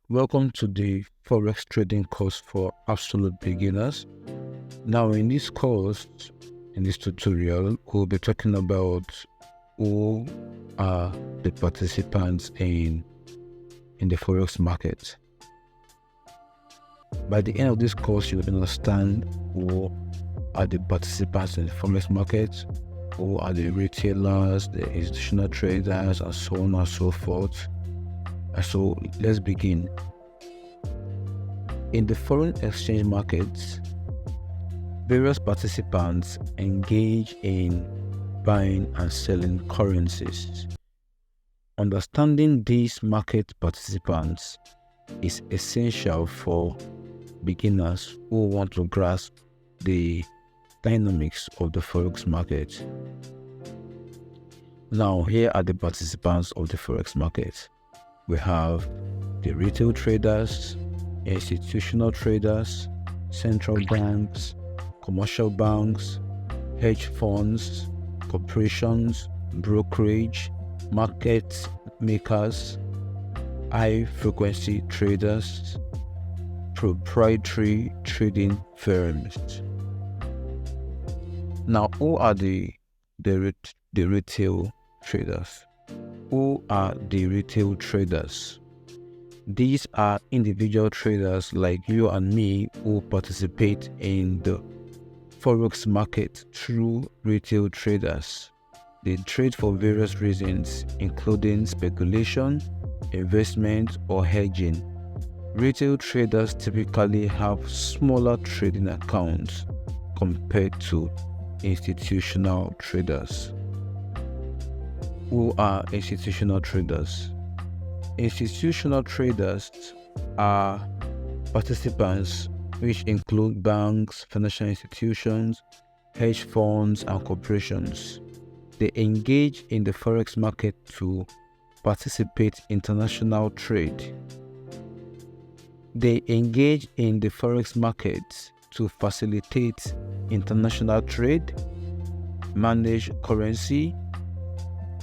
Welcome to the Forex trading course for absolute beginners. Now in this course, in this tutorial, we'll be talking about who are the participants in the Forex market. By the end of this course, you'll understand who are the participants in the Forex market, who are the retailers, the institutional traders, and so on and so forth. So let's begin. In the foreign exchange markets, various participants engage in buying and selling currencies. Understanding these market participants is essential for beginners who want to grasp the dynamics of the Forex market. Now, here are the participants of the Forex market. We have the retail traders, institutional traders, central banks, commercial banks, hedge funds, corporations, brokerage, market makers, high-frequency traders, proprietary trading firms. Now, who are the retail traders? Who are the retail traders? These are individual traders like you and me who participate in the Forex market through retail traders. They trade for various reasons, including speculation, investment, or hedging. Retail traders typically have smaller trading accounts compared to institutional traders. Who are institutional traders? Institutional traders are participants which include banks, financial institutions, hedge funds, and corporations. They engage in the Forex market to participate in international trade. They engage in the Forex market to facilitate international trade, manage currency,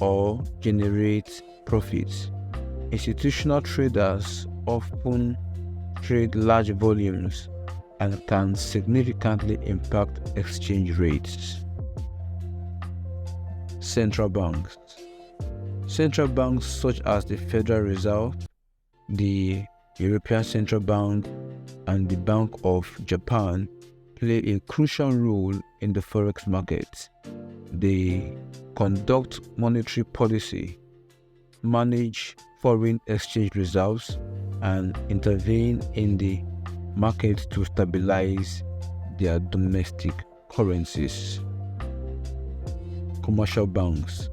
or generate profits. Institutional traders often trade large volumes and can significantly impact exchange rates. Central banks. Central banks such as the Federal Reserve, the European Central Bank, and the Bank of Japan play a crucial role in the Forex market. They conduct monetary policy, manage foreign exchange reserves, and intervene in the market to stabilize their domestic currencies. Commercial banks.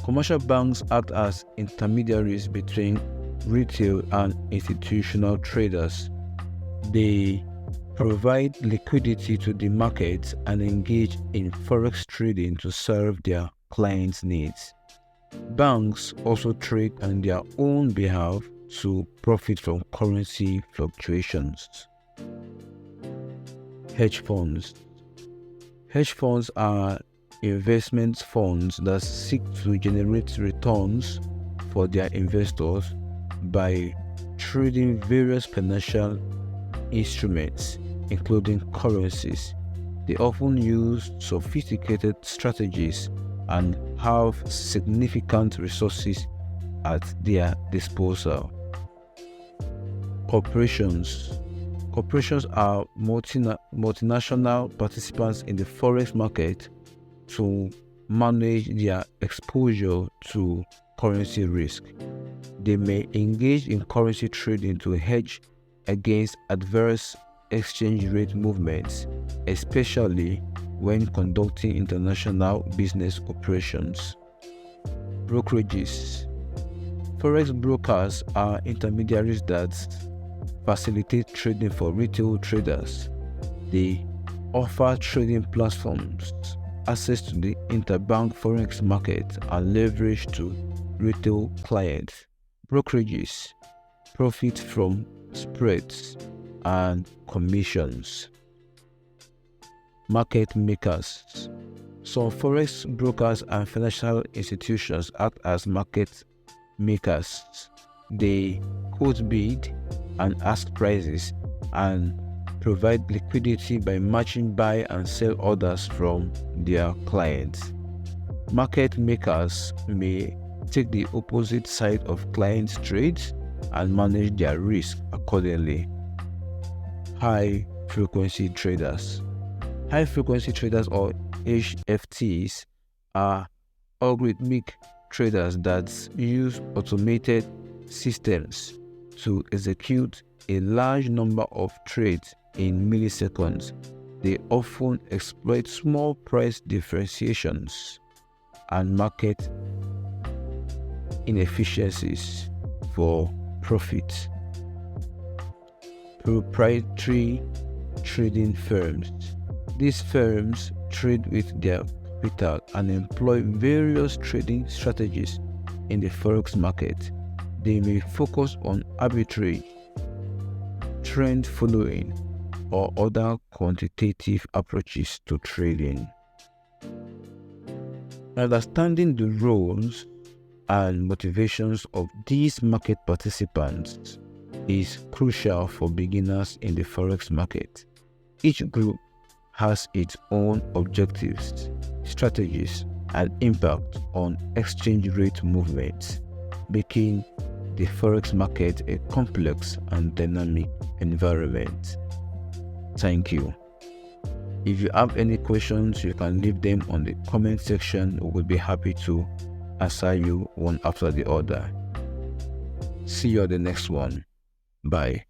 Commercial banks act as intermediaries between retail and institutional traders. They provide liquidity to the market and engage in Forex trading to serve their clients' needs. Banks also trade on their own behalf to profit from currency fluctuations. Hedge funds. Hedge funds are investment funds that seek to generate returns for their investors by trading various financial instruments, including currencies. They often use sophisticated strategies and have significant resources at their disposal. Corporations. Corporations are multinational participants in the Forex market to manage their exposure to currency risk. They may engage in currency trading to hedge against adverse exchange rate movements, especially when conducting international business operations. Brokerages. Forex brokers are intermediaries that facilitate trading for retail traders. They offer trading platforms, access to the interbank Forex market, and leverage to retail clients. Brokerages profit from spreads and commissions. Market makers. Some Forex brokers and financial institutions act as market makers. They quote bid and ask prices and provide liquidity by matching buy and sell orders from their clients. Market makers may take the opposite side of clients' trades and manage their risk accordingly. High frequency traders. High frequency traders, or HFTs, are algorithmic traders that use automated systems to execute a large number of trades in milliseconds. They often exploit small price differentiations and market inefficiencies for profit. Proprietary trading firms. These firms trade with their capital and employ various trading strategies in the forex market. They may focus on arbitrage, trend following, or other quantitative approaches to trading. Understanding the roles and motivations of these market participants is crucial for beginners in the forex market. Each group has its own objectives, strategies, and impact on exchange rate movements, making the forex market a complex and dynamic environment. Thank you. If you have any questions, you can leave them on the comment section. We will be happy to answer you one after the other. See you on the next one. Bye.